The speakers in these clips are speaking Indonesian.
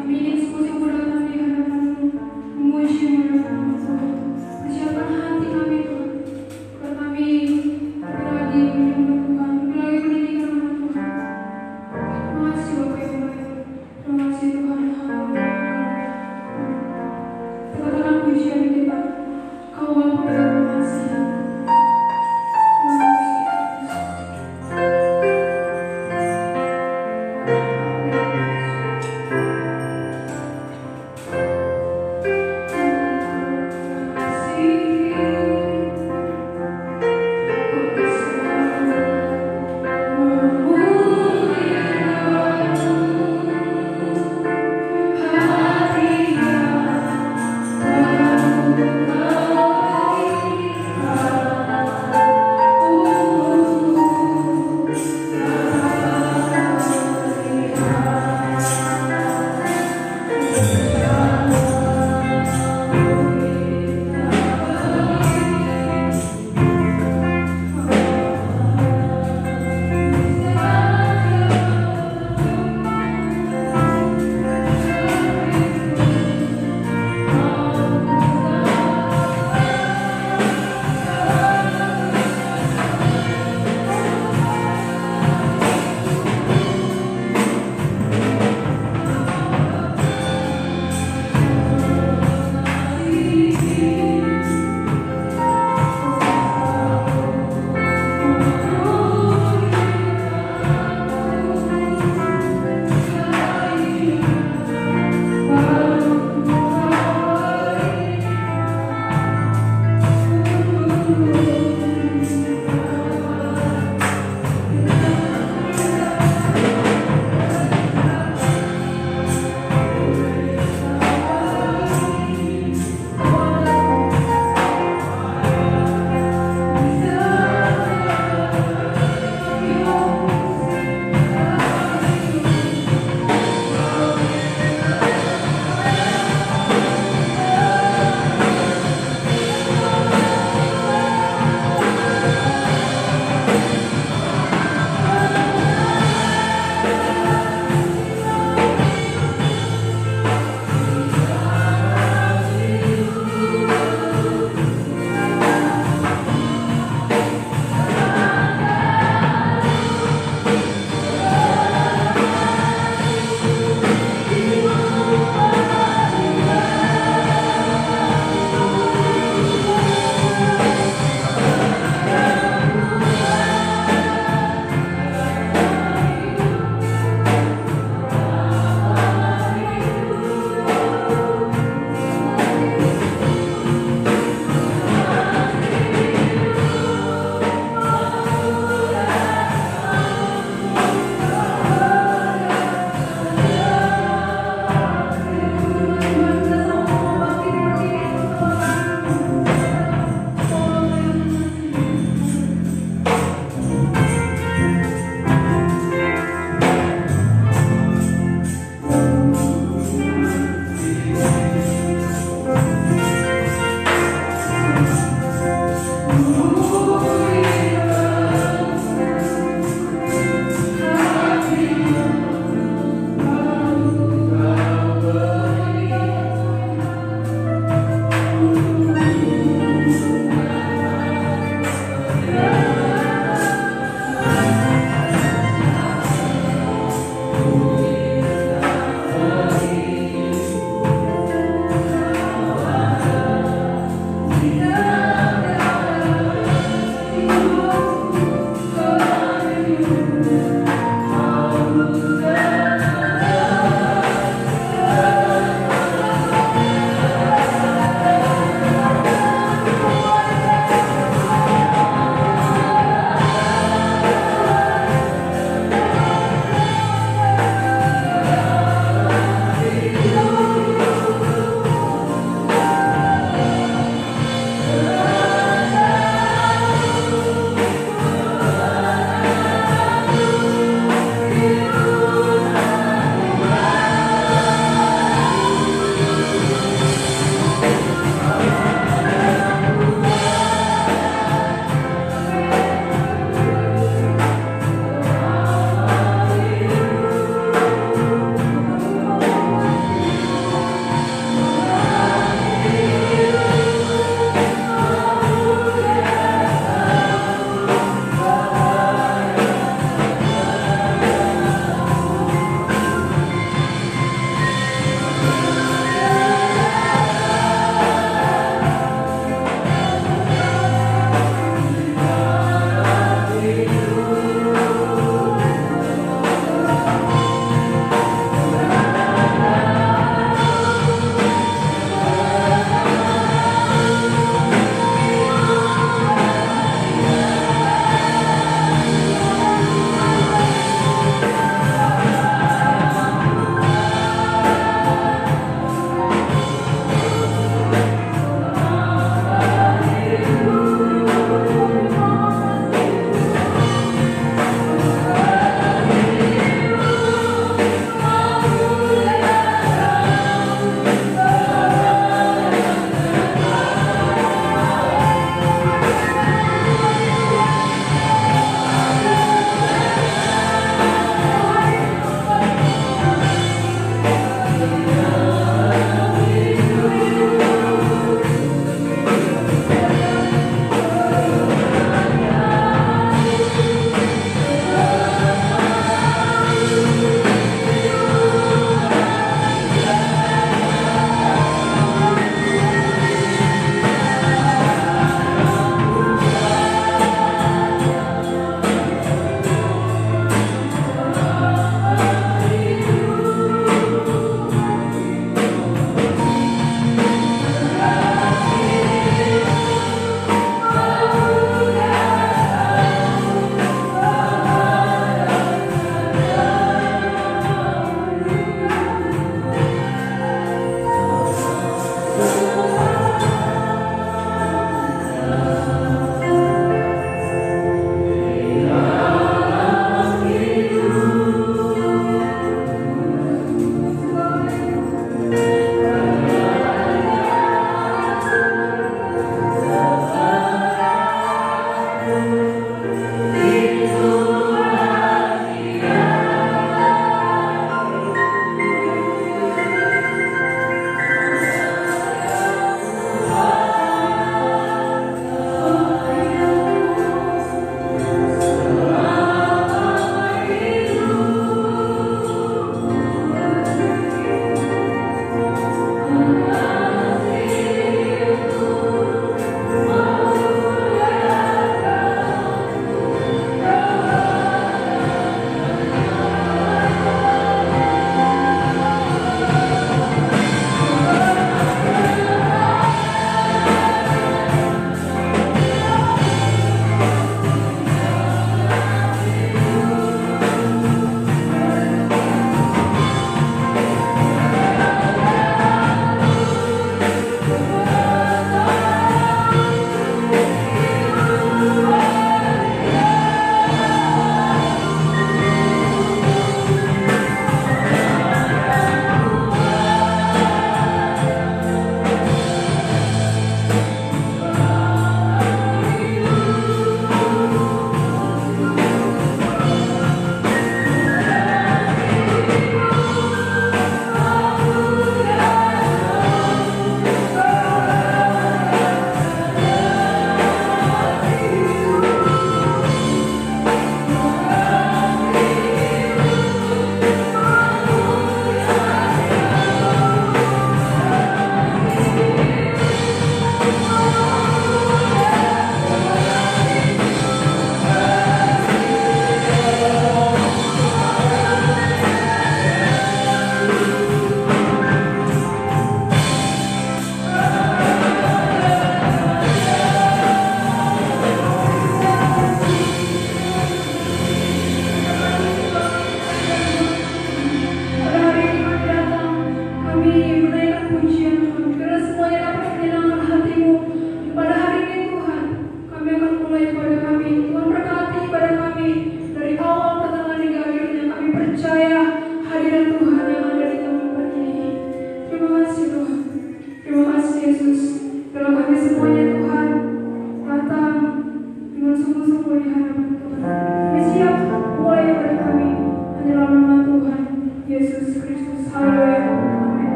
Kami ingin sungguh-sungguh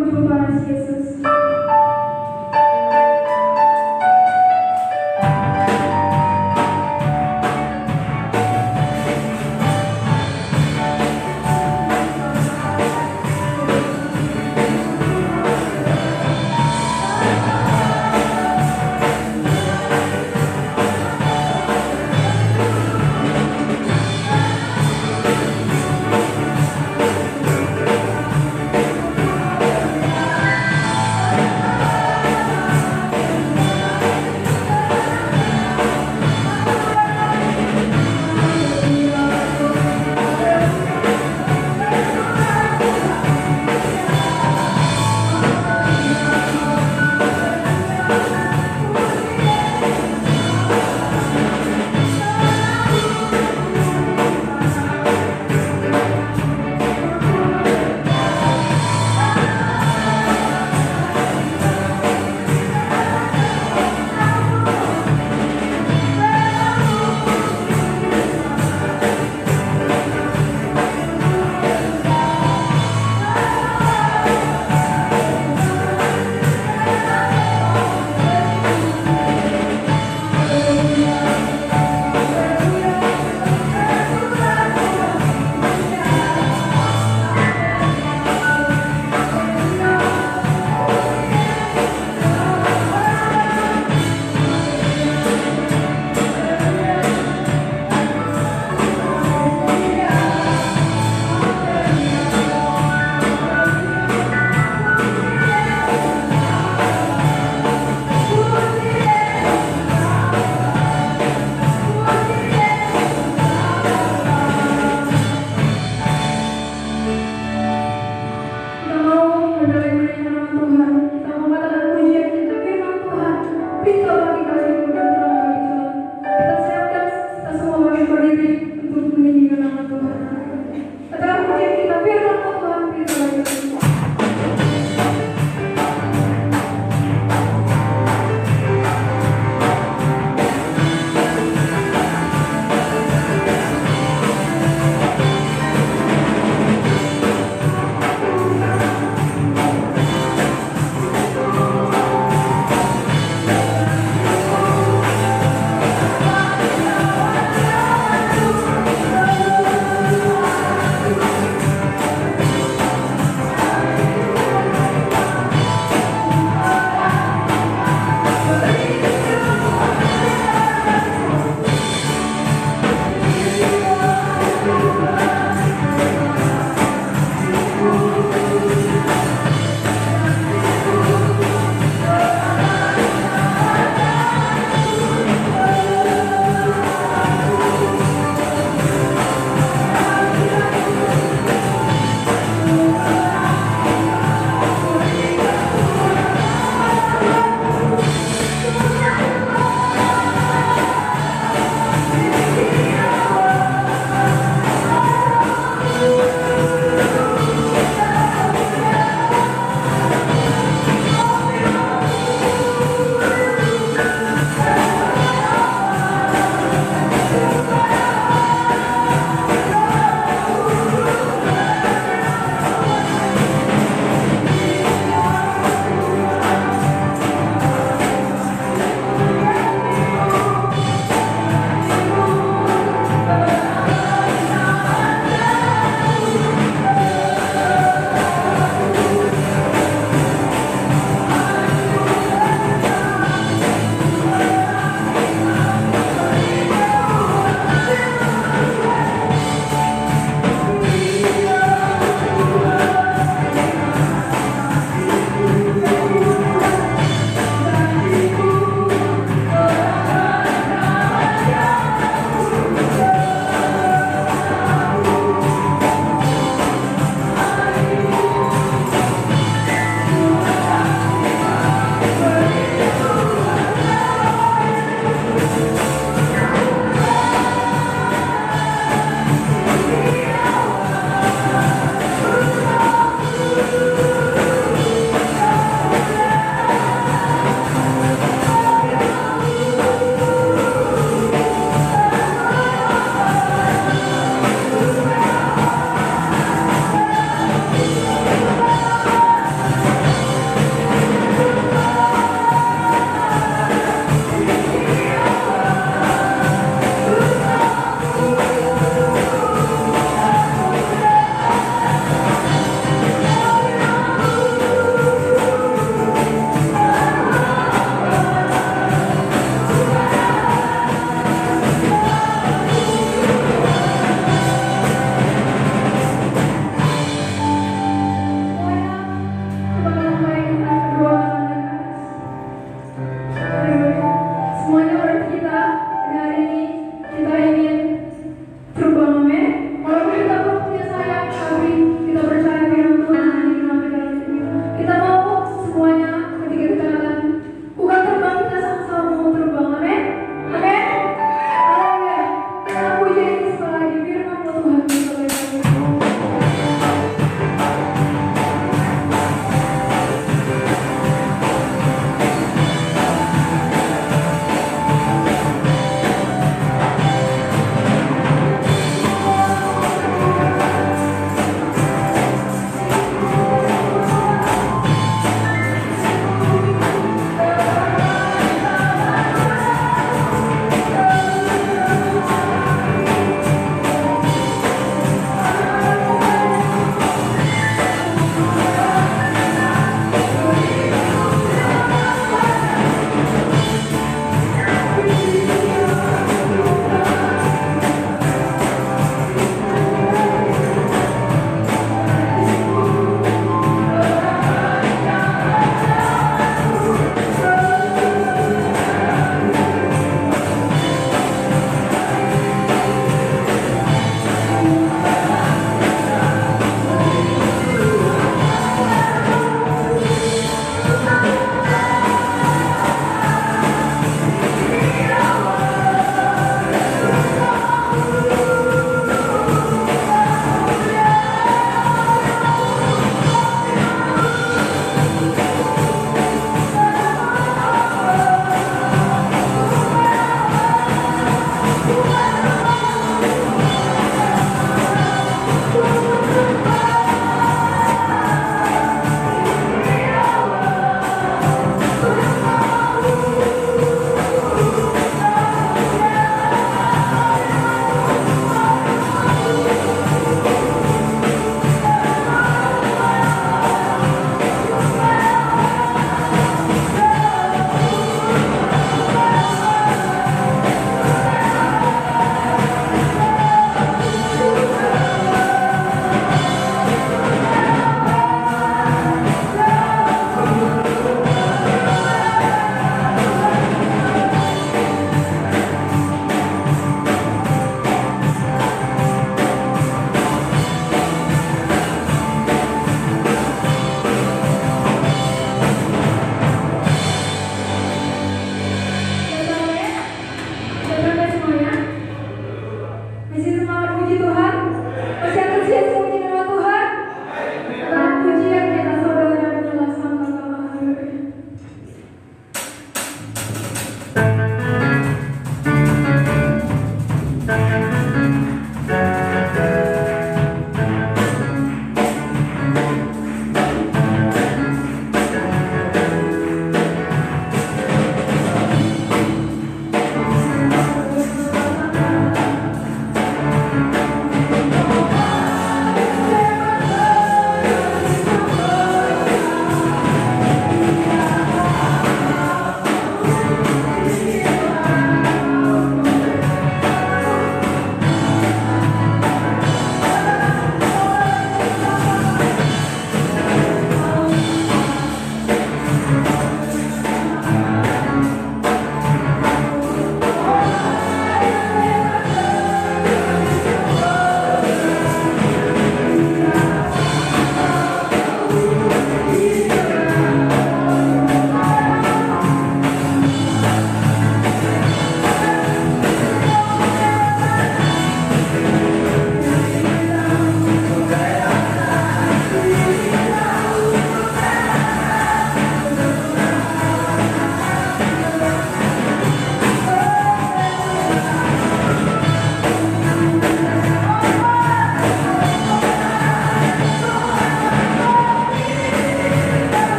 berjumpa Yesus.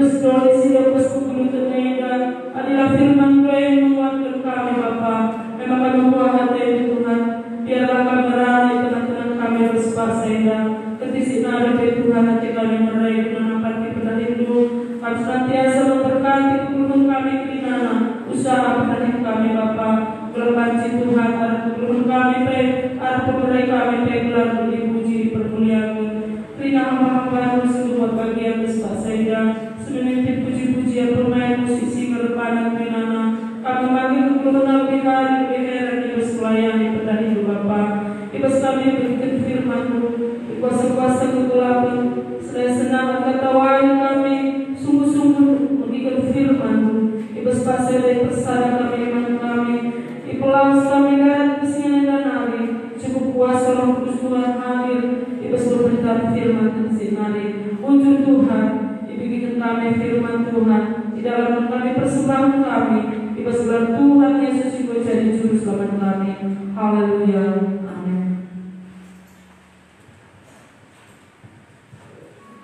Ibas doa isi ibas kukulutan na ida. Adilah firman Tuhan yang menguatkan kami Bapa. Memang kami buah hati Tuhan. Biarlah kami merana tengah-tengah kami bersepasa ida. Ketisik nada Tuhan hati kami meraih menapati penahindu. Kami senantiasa memberkati kukulutan kami kelinana. Usaha penahin kami Bapa. Berbanci Tuhan arah kukulutan kami baik. Arah pemerai kami baik. Lalu dipuji permuliaan. Terima hamba-hamba seluruh bagian bersepasa ida. Semenitip puji-pujian bermain musisi kerepanan pinana. Kami panggil kukulutan lebih hari lebih heran. Ibas melayani penahindu Bapa. Ibas kami berikan firman-Mu. Kuasa-kuasa kegelapan, selai senang ketawain kami, sungguh-sungguh mengikat firman-Mu. Ibas pasir dari persada kami, iman kami, ipelas kami darat kesian dan hari, cukup kuasa Roh Kudus Tuhan hadir. Ibas berbentar firman dan sinari, unjur Tuhan, dibikin kami firman Tuhan, di dalam kami persembahan kami. Ibas gelar Tuhan Yesus juga jadi juru selamat kami. Haleluya.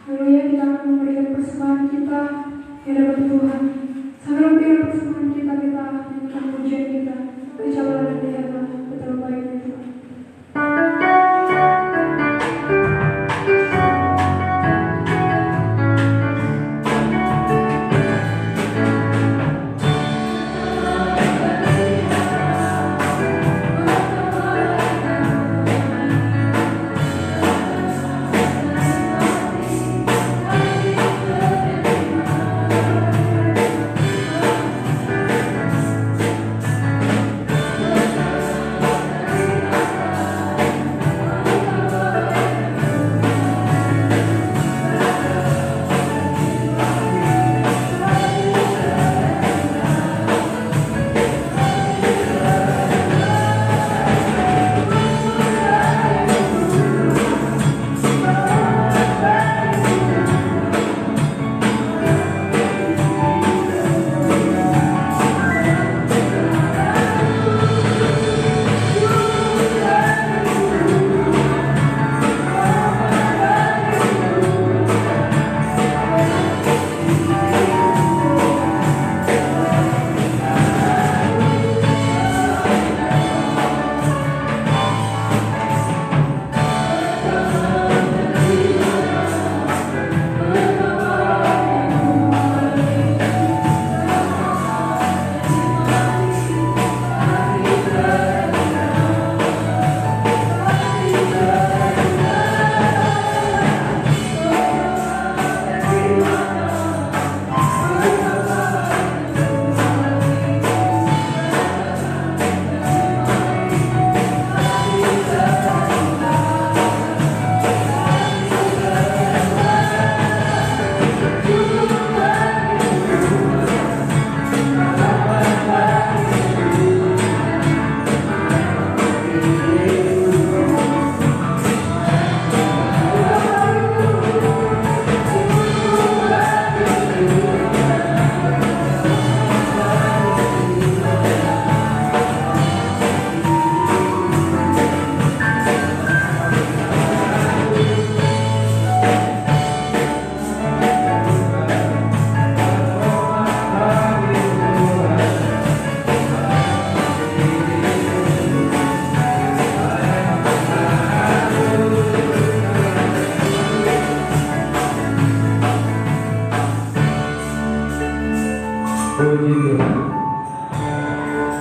Haleluya, kita akan memberikan persembahan kita di hadapan Tuhan. Sambil memberikan persembahan kita nyanyikan pujian kita. Insya-Allah dan lihatlah betapa baiknya Tuhan.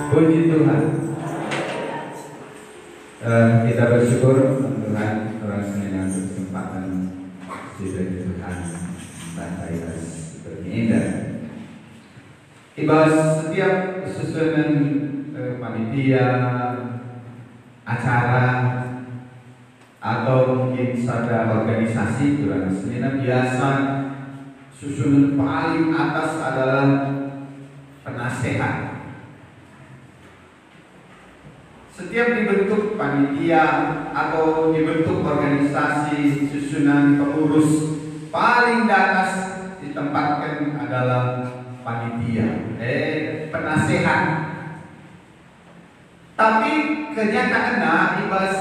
Puji Tuhan. Kita bersyukur Tuhan Tuhan dengan kesempatan diberi Tuhan dan Ibas seperti ini dan Ibas setiap susunan panitia acara atau mungkin sada organisasi Tuhan sebenarnya biasa susunan paling atas adalah penasehat. Setiap dibentuk panitia atau dibentuk organisasi susunan pengurus paling di atas ditempatkan adalah panitia, penasehat. Tapi kenyataannya Ibas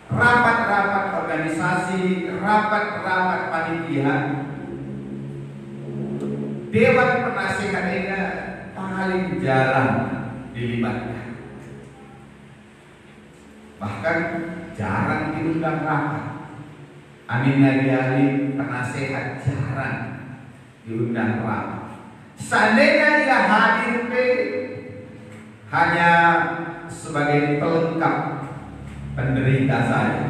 rapat-rapat organisasi, rapat-rapat panitia Dewan Penasehat ini paling jarang dilibatkan. Bahkan jarang diundang rapat. Amin ahli penasehat jarang diundang rapat. Seandainya ia hadir hanya sebagai pelengkap penderita saja.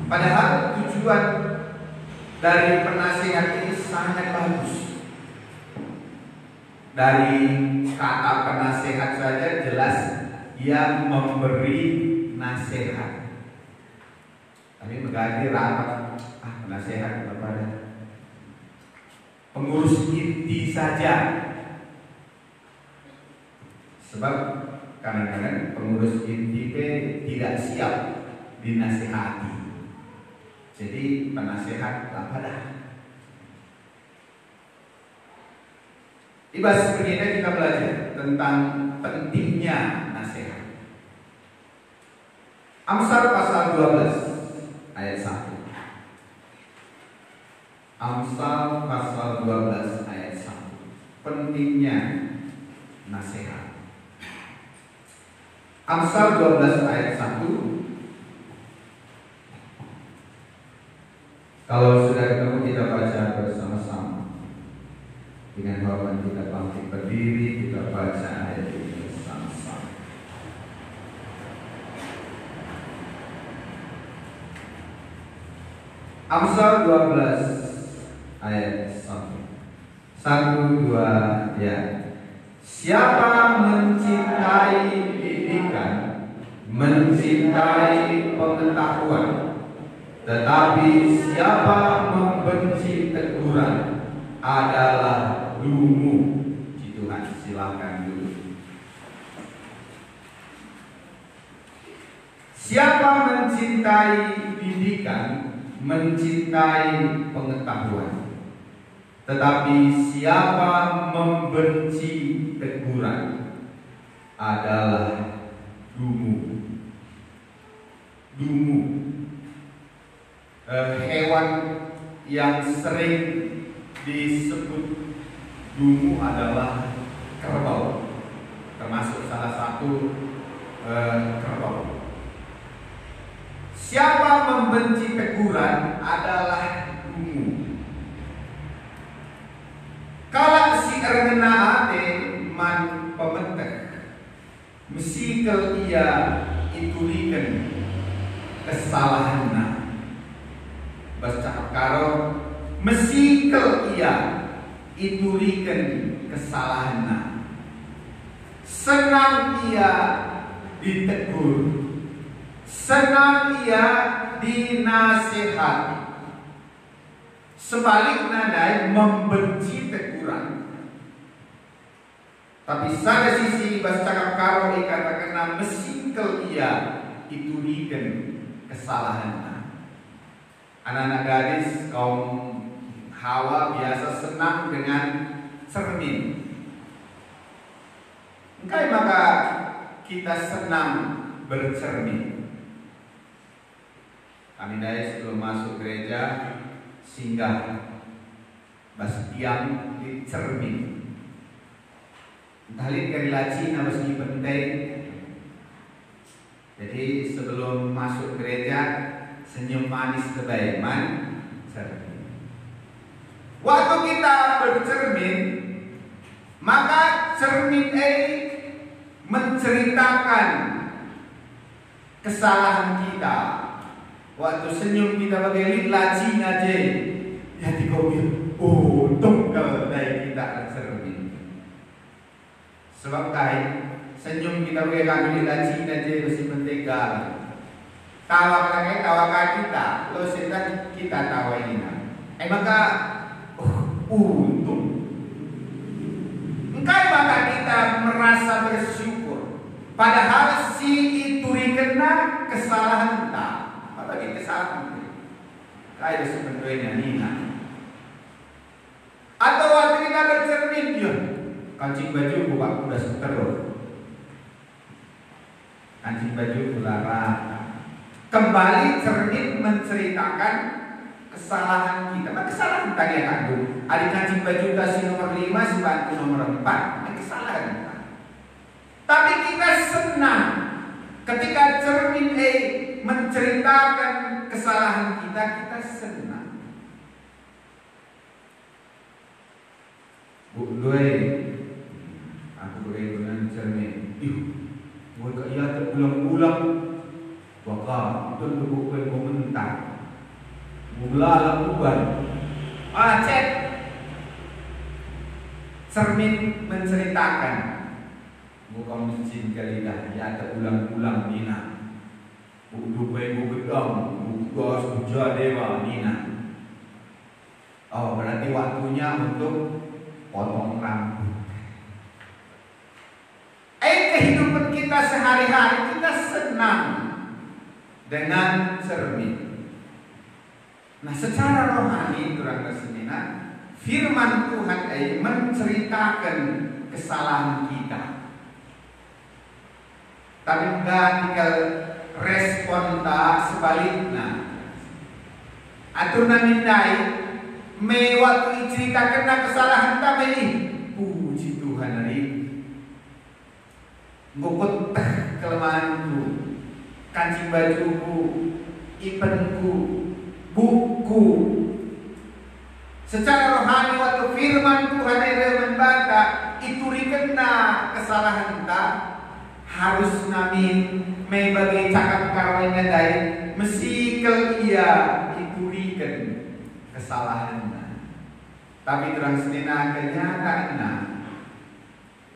Padahal tujuan dari penasehat ini sangat bagus. Dari kata penasehat saja jelas ia memberi nasihat. Tapi mengganti rapat, penasehat kepada pengurus inti saja. Sebab kadang-kadang pengurus inti tidak siap dinasihati. Jadi penasehat dah. Ibas seperti ini kita belajar tentang pentingnya nasihat. Amsal pasal 12 ayat 1. Amsal pasal 12 ayat 1. Pentingnya nasihat. Amsal 12 ayat 1. Kalau sudah ketemu kita baca bersama-sama. Dengan hormat kita bangkit berdiri, kita baca ayat ini bersama-sama. Amsal 12 ayat 1. 1, 2, ya. Siapa mencintai didikan, mencintai pengetahuan, tetapi siapa membenci teguran adalah dungu. Tuhan silakan dulu. Siapa mencintai didikan, mencintai pengetahuan, tetapi siapa membenci teguran adalah dungu. Dungu, hewan yang sering disebut dungu adalah kerbau, termasuk salah satu kerbau. Siapa membenci teguran adalah dungu. Kalau si ergena ate man pemetek, mesikel ia itulikan kesalahannya. Bercakap karo mesikel ia itulikan kesalahannya. Senang ia ditegur, senang ia dinasihati. Sebaliknya dia membenci teguran. Tapi pada sisi bercakap karo dikatakan mesikel ia itulikan kesalahannya. Anak-anak gadis kaum Hawa biasa senang dengan cermin. Engkai maka kita senang bercermin. Kami dari sebelum masuk gereja singgah bastian di cermin. Entahlit dari laci meski penting. Jadi sebelum masuk gereja senyum manis kebaikan cermin. Waktu kita bercermin, maka cermin ini menceritakan kesalahan kita. Waktu senyum kita bagai laci aja, ya dikobir. Oh, tunggal dari kita cermin. Sebab senyum kita bagai kami laci aja masih mentega. Tawa lagi tawa kita, lo sedang kita tawa ini. Maka untung. Engkai maka kita merasa bersyukur. Padahal si itu kena kesalahan tak. Apalagi kesalahan. Kayak sebenarnya Nina. Atau waktu kita bercermin, ya kancing baju buka udah seterus. Kancing baju ulara. Kembali cermin menceritakan kesalahan kita. Kesalahan tadi ya kandung. Adik kancing baju si nomor 5, si bantu nomor 4. Ini kesalahan kita. Tapi kita senang ketika cermin A menceritakan kesalahan kita, kita senang. Bu Doi, aku berkenan cermin. Mereka ia terulang-ulang, bakal itu bukan komentar. Mula lakukan. Cek. Cermin menceritakan. Muka mesin kali dah, ia terulang-ulang Nina. Dupai gedang, gas hujan dewa Nina. Oh, berarti waktunya untuk potong rambut. Kehidupan kita sehari-hari kita senang dengan cermin. Nah, secara rohani kurang kesenian, firman Tuhan menceritakan kesalahan kita. Tapi enggak tinggal respon tak sebaliknya. Atur namindai me waktu ceritakan kesalahan tak ini. Puji Tuhan hari. Ngukut kelemahanku, kancing bajuku, ipenku, buku. Secara rohani waktu firman Tuhan yang membaca itu rikena kesalahan kita harus namin may bagi cakap karwanya dai mesti ia itu riken kesalahannya. Tapi terang setina kenyataannya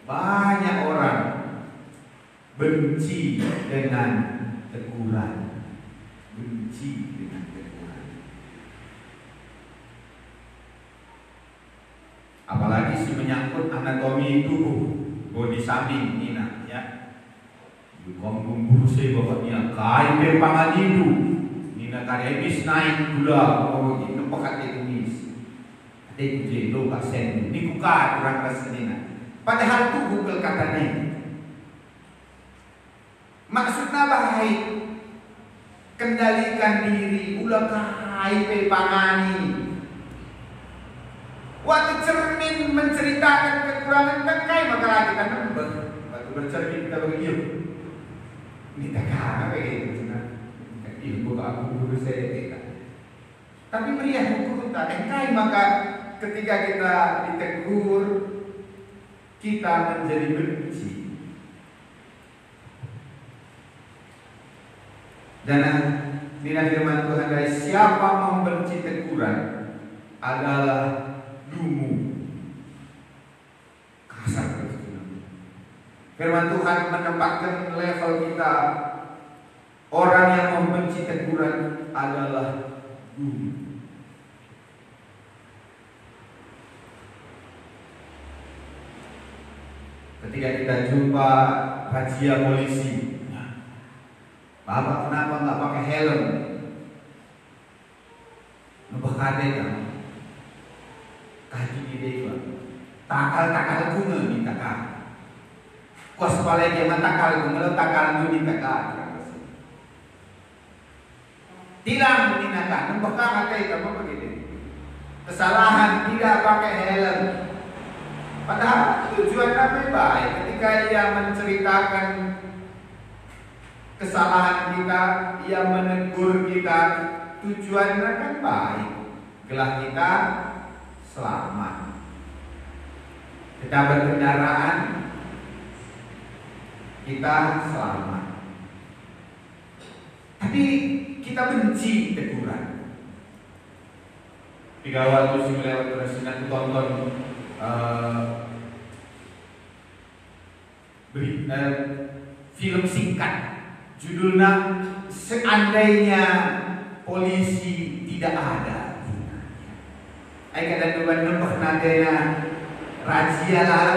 banyak orang benci dengan teguran, benci dengan teguran. Apalagi si menyangkut anatomi tubuh, body shaming Nina, ya. Kampung burusi bapaknya kain pangadilu, Nina karya habis naik gula, oh ini pekat Indonesia. Ada jelo kasen, ini buka kurang kesenina. Padahal itu Google katanya. Maksudnya baik, kendalikan diri, ulah kahai pangani. Waktu cermin menceritakan kekurangan terkait maka kita nembak. Waktu bercermin kita begitu. Ini tak kena begitu. Ibu aku dulu saya kita. Tapi meriah hukum tak terkait maka ketika kita ditegur kita menjadi benci. Dan Nina firman Tuhan dari siapa membenci teguran adalah dungu. Kasar betul. Firman Tuhan menempatkan level kita. Orang yang membenci teguran adalah dungu. Ketika kita jumpa razia polisi, Bapak kenapa nggak pakai helm? Ngebakade kan? Kaji ide bang. Takal bunga di takal. Kos palai dia takal bunga, lo takal bunga di takal. Tilang dinakan, ngebakade kamu begitu. Kesalahan tidak pakai helm. Padahal tujuannya baik. Ketika ia menceritakan kesalahan kita, ia menegur kita, tujuannya kan baik, gelah kita selamat. Kita berkendaraan, kita selamat. Tapi kita benci teguran. Tiga waktu sih lewat terus tonton film singkat. Judulnya seandainya polisi tidak ada. Kadang-kadang nembak nadena razia lah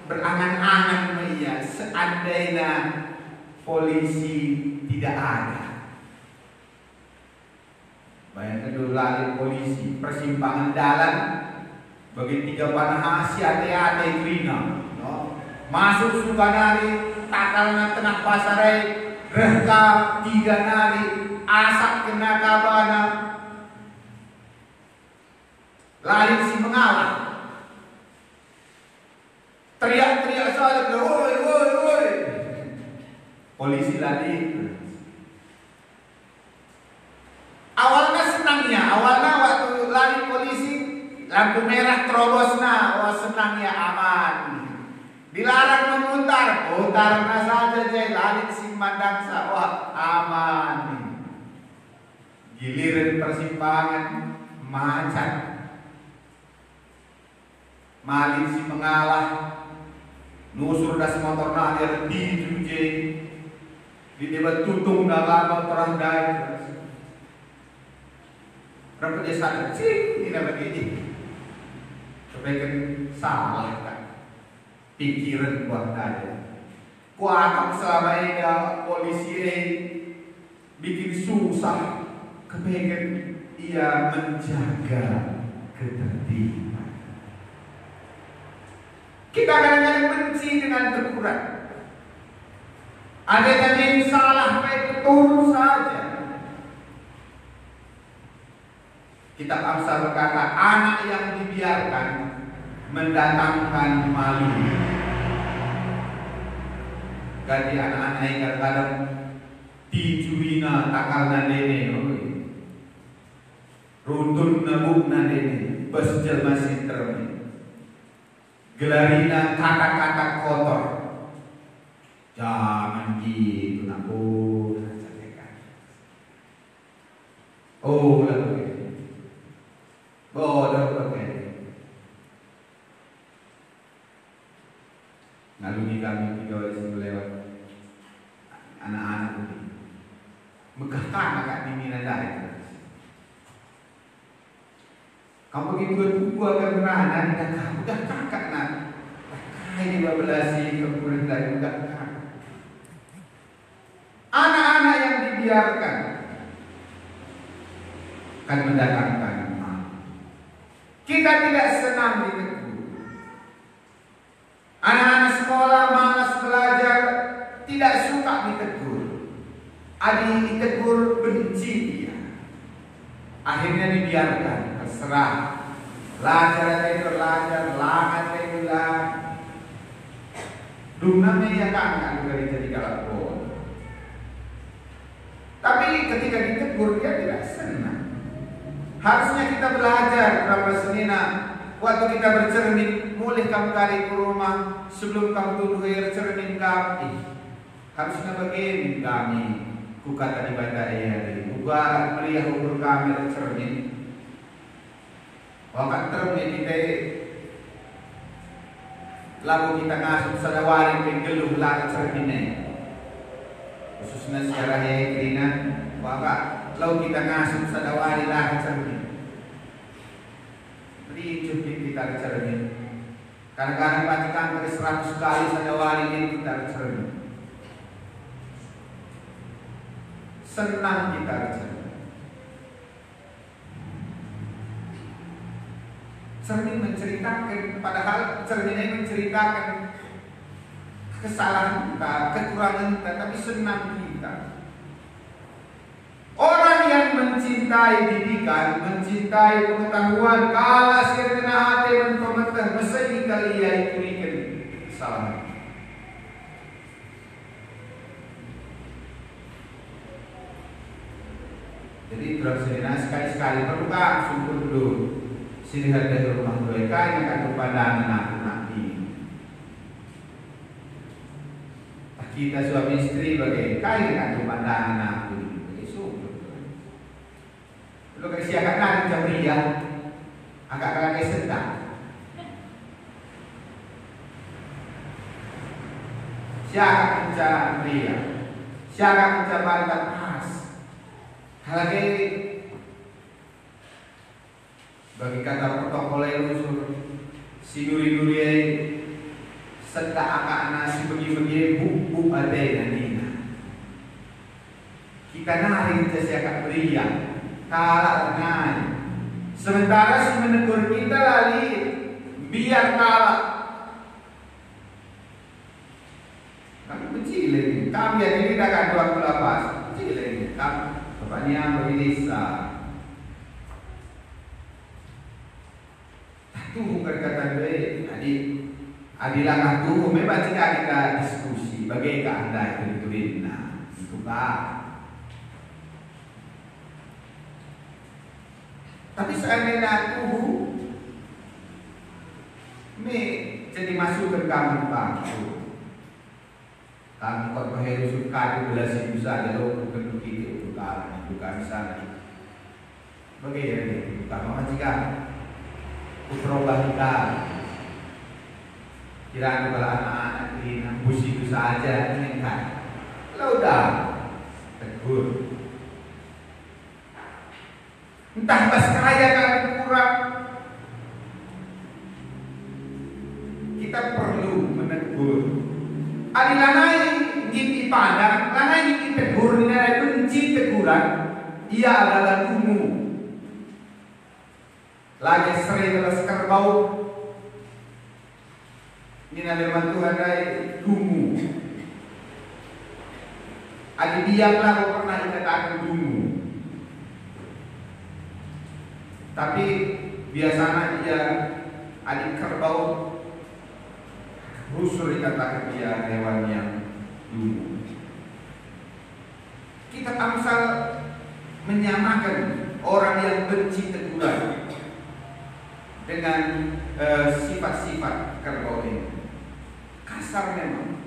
berangan-angan meia seandainya polisi tidak ada. Bayangkan dulu lari polisi persimpangan jalan bagi 3 panah hati-hati krina, no? Masuk Sukanari takalna tengah pasarai rehka 3 nari asap kena kabana Lain si mengalah. Teriak-teriak saja, woi, woi, woi. Polisi lari. Awalnya senangnya, awalnya waktu lari polisi, lampu merah terobosna, wah senangnya aman. Dilarang memutar, putarna saja je, lari si mandang wah aman. Giliran persimpangan macet. Malin si mengalah, nusur das motor nalir di juje, di debat tutung dalam terang dari. Berapa dia sadar, cing, tidak begini. Kebaikan salah kan, pikiran buat dia. Kuatap selama ini polisi bikin susah, kebaikan ia menjaga ketertiban. Kita kadang-kadang benci dengan teguran. Ada yang salah baik betul saja. Kitab Amsal berkata, anak yang dibiarkan mendatangkan malu. Ganti anak-anak yang kadang-kadang dijuina takal nandene, runtun nabuk nandene, besjel masih termi. Gelarina kata-kata kotor. Jangan gitu nabuk. Oh, lalu bodoh pakai. Ngalungi kami tiga hari lewat anak-anak ini. Megahkan agak dingin ada. Kamu begitu tua kan berada dan kamu dah kakak nak. Ini 12 kemudian dari kakak. Anak-anak yang dibiarkan akan mendatangkan. Kita tidak senang ditegur. Anak-anak sekolah malas belajar, tidak suka ditegur. Adik ditegur benci dia. Akhirnya dibiarkan, terserah. Belajar itu belajar, langat itu lah. Dumname ya kan dari jadi kalapon. Tapi ketika ditegur dia tidak senang. Harusnya kita belajar berapa senina. Waktu kita bercermin, mulai kamu kali ke rumah sebelum kamu tuduh air cermin kami. Harusnya begini kami. Ku kata di banda ayah, buka melihat ukur kami cermin. Wakat cermin kita, lalu kita ngasuh sadawari penggeluh lakat cerminnya. Khususnya secara hekrina, wakat lalu kita ngasuh sadawari lakat cermin. Icupin kita cermin. Kadang-kadang pacikan pada 100 kali sadawari ini kita cermin. Senang kita cermin. Cermin menceritakan, padahal cermin ini menceritakan kesalahan kita, kekurangan kita, tapi senang kita. Orang yang mencintai didikan, mencintai pengetahuan, kala sirna hati mentometah, mesti kalian itu ikan kesalahan. Jadi terus sekali-sekali perlukah sungguh dulu. Sini ada rumah mereka yang akan kepada anak-anak ini. Kita suami istri bagai kain akan kepada anak ini. Kalau kasi agak narin jam ria, agak kalagay sedang. Siya agak mencari ria, siya agak mencari pas. Kalagay bagi kata protokol yang usul, si duri-duri sedang agak nasi bagi-bagi buk-buk ada nanina. Kita narin siya agak ria. Kalah dengan. Sementara si menegur kita lali biar kalah. Kami kecil ini. Kami yang ini dah kan 28. Kecil ini. Bapaknya begini sah. Adilah tuh, memang jika kita diskusi, bagaimana anda itu nah, itu kah? Tapi seandainya tuh, ini jadi masuk ke kamar bangku. Kamu kau harus suka di belas ibu saja lo bukan begitu, bukan sana. Bagaimana? Bukan mama jika putra kita. Kira kalau anak-anak ini nembus itu saja ini kan, kalau udah tegur, entah pas kaya kami kurang, kita perlu menegur. Adilanai ingin dipandang, lanai ingin tegur, ini kunci teguran, ia adalah dungu. Lagi sering terus kerbau. Ini firman Tuhan dari dungu. Adi diamlah kau pernah dikatakan dungu. Tapi biasanya dia adik kerbau rusur dikatakan dia hewan yang dungu. Kita amsal menyamakan orang yang benci teguran dengan sifat-sifat kerbau ini. Kasar memang.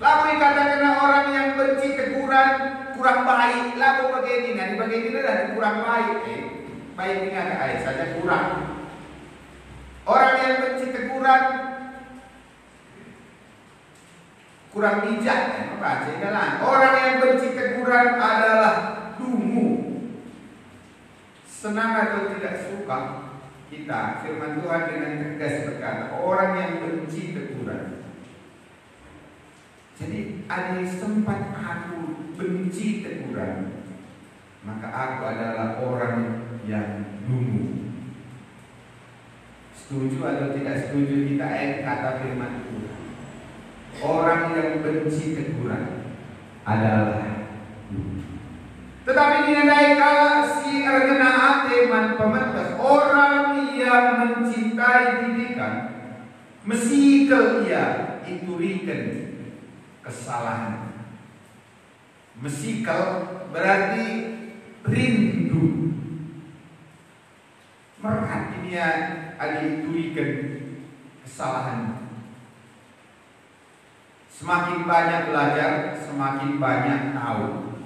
Lalu dikatakan orang yang benci teguran kurang baik. Lalu bagaimana? Bagaimana dan kurang baik. Baik ini ada air saja kurang. Orang yang benci teguran kurang bijak. Orang yang benci teguran adalah dungu. Senang atau tidak suka, kita firman Tuhan dengan tegas berkata orang yang benci teguran. Jadi ada sempat aku benci teguran, maka aku adalah orang yang dungu. Setuju atau tidak setuju kita kata firman Tuhan. Orang yang benci teguran adalah dungu. Tetapi dinilai kalau si ergena teman pemetas orang yang mencintai didikan mesikel ia iturikan kesalahan. Mesikel berarti rindu. Merhati dia ada iturikan kesalahan. Semakin banyak belajar, semakin banyak tahu.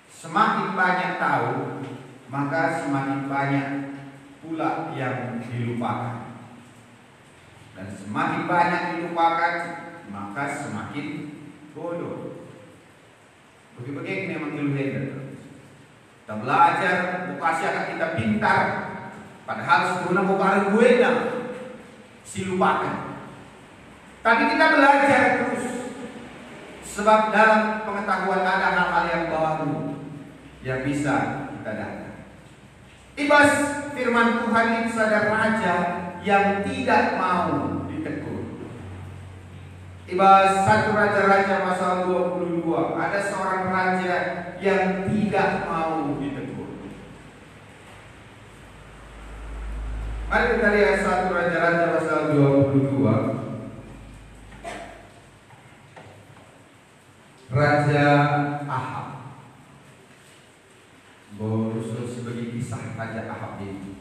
Semakin banyak tahu, maka semakin banyak pula yang dilupakan. Dan semakin banyak dilupakan, maka semakin bodoh. Bagi-bagi memang keluhan. Kita belajar, bukasi akan kita pintar, padahal sebelumnya bukan gue si lupakan. Tapi kita belajar terus, sebab dalam pengetahuan ada hal-hal yang baru yang bisa kita dapat. Ibas firman Tuhan ini ada raja yang tidak mau ditegur. Ibas 1 Raja-Raja pasal 22 ada seorang raja yang tidak mau ditegur. Mari kita lihat 1 Raja-Raja pasal 22. Raja Ahab. Borusul sebagai kisah Raja Ahab ini.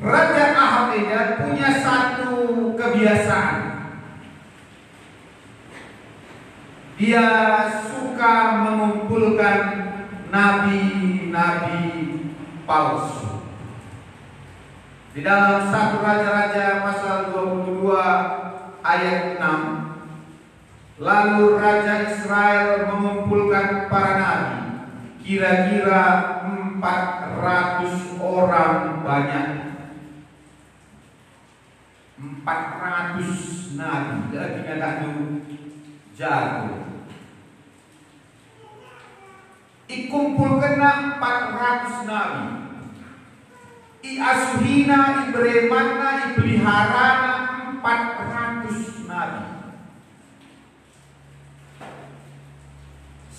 Raja Ahab ini punya satu kebiasaan. Dia suka mengumpulkan nabi-nabi palsu. Di dalam 1 Raja-Raja pasal 22 ayat 6, lalu Raja Israel mengumpulkan para nabi, kira-kira 400 orang banyak. 400 nabi, jadi kata jago. Ikumpulkan 400 nabi. Iasuhina, ibremana, ipeliharana 400 nabi.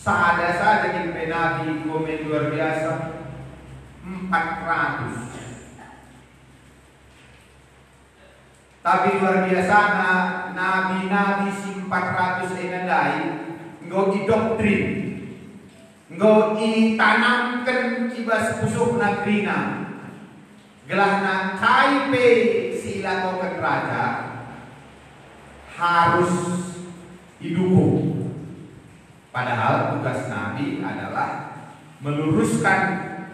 Ada saja kita nabi komen luar biasa 400. Tapi luar biasa nabi-nabi si 400 enadai nggo didoktrin, nggo ditanamkan kibas pusuk nagrina. Gelahna kaipe sila koken raja harus didukung. Padahal tugas nabi adalah meluruskan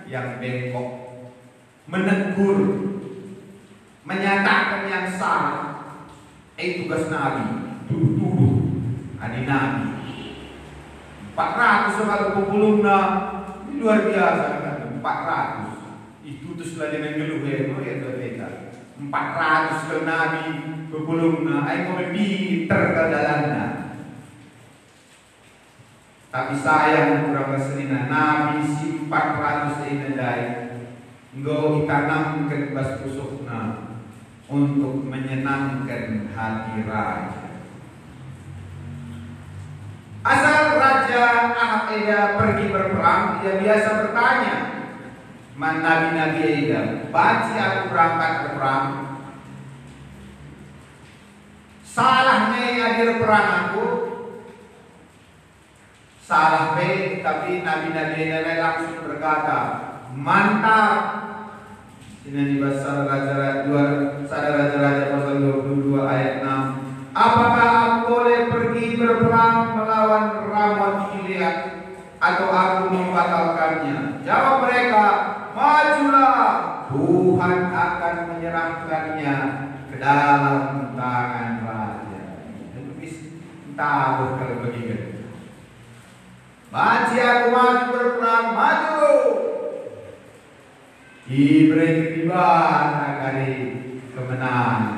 yang bengkok, menegur, menyatakan yang salah. Tugas nabi, tuduh-tuduh adi nabi. 400 kalau kumpuluna luar biasa kan, 400. Itutus lah dengan geluh ya mereka. 400 ke nabi kumpuluna, ay mau pinter ke dalamnya. Tapi sayang kurang kesenina nabi si 400 inadai engkau ditanamkan bas pusukna untuk menyenangkan hati raja. Asal Raja Ahab Eda pergi berperang, dia biasa bertanya, man nabi-nabi Eda, baci aku berangkat berperang, salahnya hadir perang aku. Salah be, tapi nabi-nabi Eda langsung berkata, mantap. Ini bahasa Raja-Raja pasal 22 ayat 6. Apakah aku boleh pergi berperang melawan Ramot Gilead atau aku membatalkannya? Jawab mereka, majulah, Tuhan akan menyerahkannya ke dalam tangan raja. Tahu kalau begitu. Baci aku maju berperang, maju. Diberi ketiban agar kemenangan.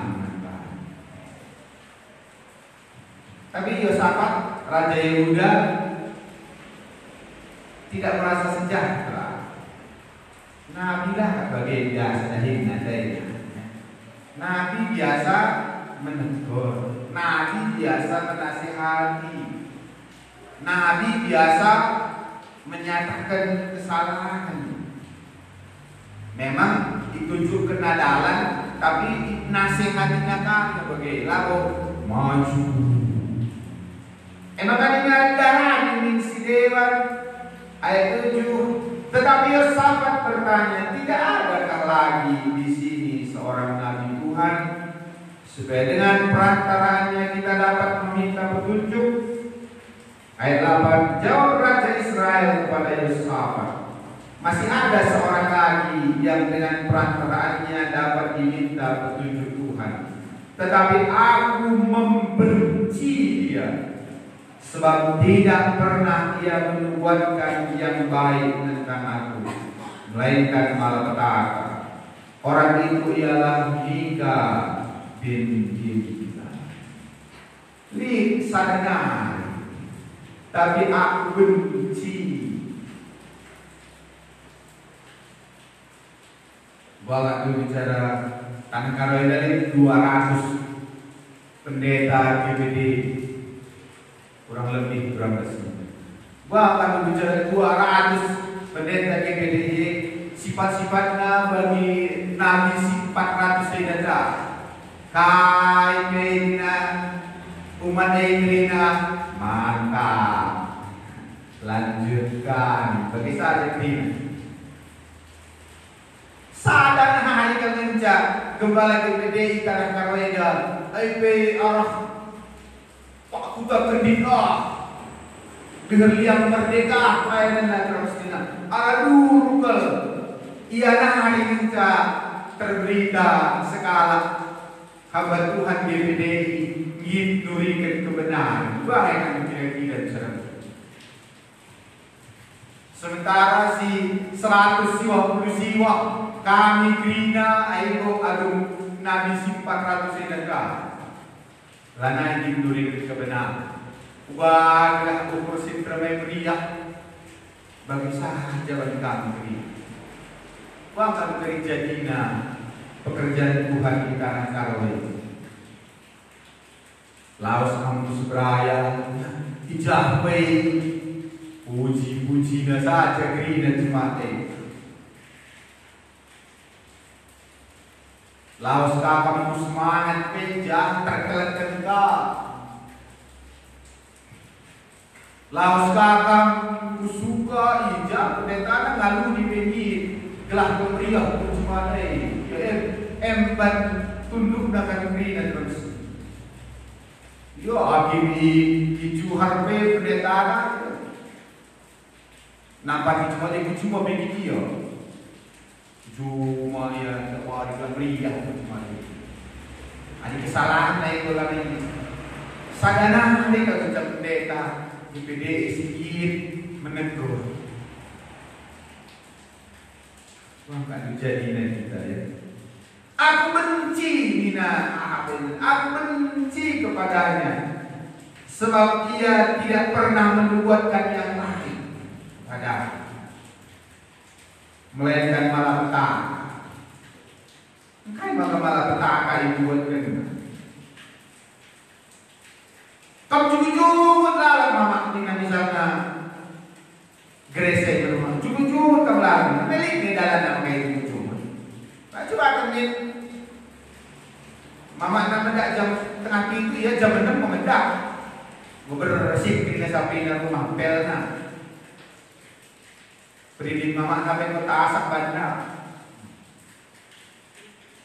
Tapi Yosafat, Raja Yehuda, tidak merasa sejahtera. Nabi lah bagai biasa nadainya. Nabi biasa menegur, Nabi biasa menasihati, Nabi biasa menyatakan kesalahan. Memang ditunjuk kenadalan, tapi nasihatnya kan sebagai lalu maju. Emang kan darah ini si Dewan ayat 7. Tetapi Yosafat bertanya, tidak adakah lagi di sini seorang nabi Tuhan supaya dengan perantaraannya kita dapat meminta petunjuk? Ayat 8, jawab Raja Israel kepada Yosafat, masih ada seorang lagi yang dengan perantaraannya dapat diminta petunjuk Tuhan, tetapi aku membenci dia, sebab tidak pernah ia menubuatkan yang baik tentang aku, melainkan malapetaka. Orang itu ialah Mika bin Gimla. Lik sadar, tapi aku benci. Bahwa itu bicara tanah karoy dari 200 pendeta GBD, kurang lebih berapa sih? Bahwa itu bicara 200 pendeta GBD, sifat-sifatnya bagi nabi 400 saja. Kai kena umat Ingrina mantap. Lanjutkan bagi saja ini. Sadar hari kemenja gembala GPDI tanah Karweda, IP arah Pak Kuta Kendika, dengan liang merdeka kayaknya Palestina. Aduh, rukel. Ialah hari kemenja terberita skala hamba Tuhan GPDI nginturikan kebenaran. Bahaya kira-kira serem. Sementara si 150 siwa kami grina ayo adum nabi si 400 sedekah lana nginturikan kebenaran. Ubahlah ukur sintrame pria bagi sahaja bagi kami. Bangsa bekerja dina pekerjaan Tuhan di tanah Karwei. Laos kamu seberaya dijahwei puji-pujinya saja gerina cemate. Laos kakak semangat peja terkelak Laos kakak suka ijab pendeta lalu di pinggir gelah pemberian semangat empat tunduk dengan beri terus. Yo akimi dijuhar pe pendeta nampak cuma begitu yo. Cuma ya tak ada beri cuma. Ada kesalahan naik dalam ini. Sadana mereka ucap pendeta di PD sikit menegur. Maka jadi kita ya. Aku benci Nina Abel. Aku benci kepadanya sebab ia tidak pernah menubuatkan yang baik padaku, melainkan malapetaka. Kan malapetaka yang buatkan. Kau jujur dalam mama dengan misalnya gresek rumah. Jujur kau lalu. Melik di dalam nama kayak jujur. Coba kemudian mama nak mendak jam tengah pintu ya jam 6 memendak. Bersih kena sampai di rumah pelna. Beridik mama sampai kota asak bandar.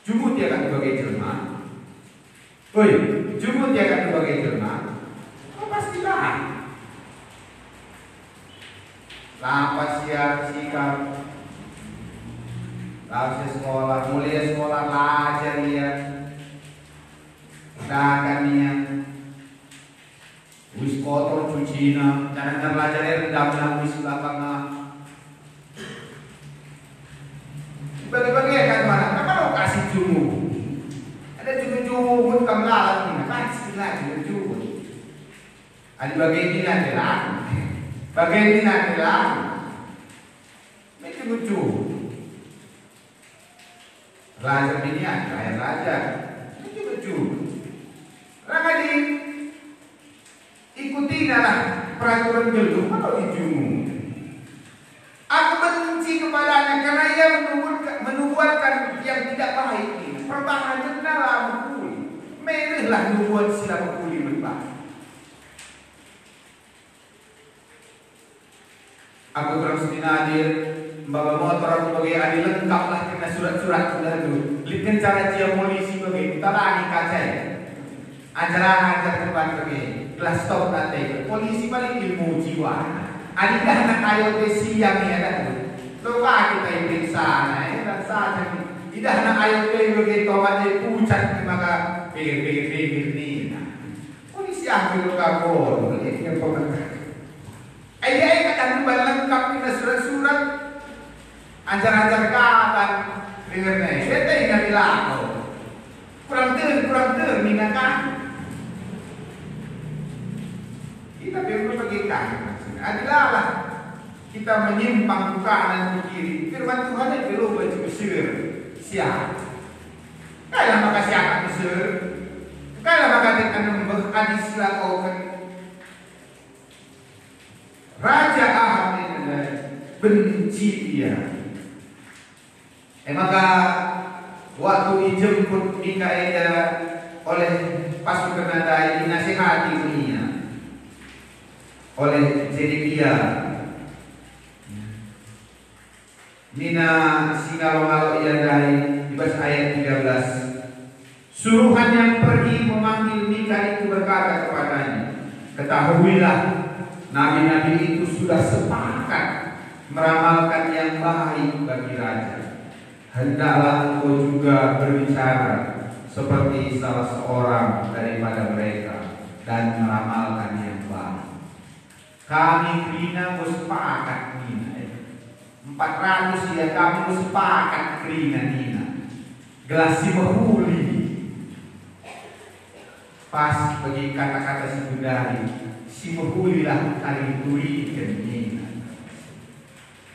Jumut dia akan sebagai jelma. Oi, jumut dia akan sebagai jelma. Oh pastilah. Lapas siap sikap. Lalu sekolah, mulai sekolah belajar dia. Dakan dia. Wis kotor cuci na, jangan belajar rendam na wis lapangan. Bagi-bagi kan mana? Kenapa lo kasih jumu? Ada jumu kamlah ni, kasih lah jumu. Ada bagian ini adalah, bagian ini adalah, macam jumu. Raja ini ada raja, macam jumu. Raga di ikuti dalam peraturan gelung kalau dijumu. Aku benci kepadanya karena ia menubuatkan yang tidak baik ini. Pertahanan dalam mukuli. Merahlah nubuat sila mukuli berubah. Aku terus dinadir bawa motor aku bagi adil lengkaplah kena surat-surat sudah tu. Lihat cara dia polisi bagi talani kacai. Ajar tempat bagi. Kelas stop nanti polisi paling ilmu jiwa. Adikah nak ayo ke siang ni ada tu. Lupa kita periksa na dan saat ini. Tidak nak ayo ke begitu aja pucat maka pikir ni. Polisi ambil kabur. Ini pemerintah. Ayah kadang lengkap kita surat-surat. Ajar-ajar kapan dengar ni. Kita ingat bilang. Kurang ter minat kan. Kita perlu bagikan. Adalah kita menyimpang ke kanan ke kiri. Firman Tuhan itu perlu baca besar. Siap. Kalau maka siapa besar? Kalau maka dengan hadis lakukan. Raja Ahab ini benci dia. Maka waktu dijemput Mikaela oleh pasukan Nadai dinasihati dunia oleh Zedekia. Nina singalong-along iandai di bahasa ayat 13. Suruhan yang pergi memanggil Mika itu berkata kepadanya, ketahuilah nabi-nabi itu sudah sepakat meramalkan yang baik bagi raja. Hendaklah engkau juga berbicara seperti salah seorang daripada mereka dan meramalkan yang baik. Kami Krina bersepakat Nina 400 ya kami bersepakat Krina Nina gelasi mahuli pas bagi kata-kata sekundari si mahulilah kali turikan Nina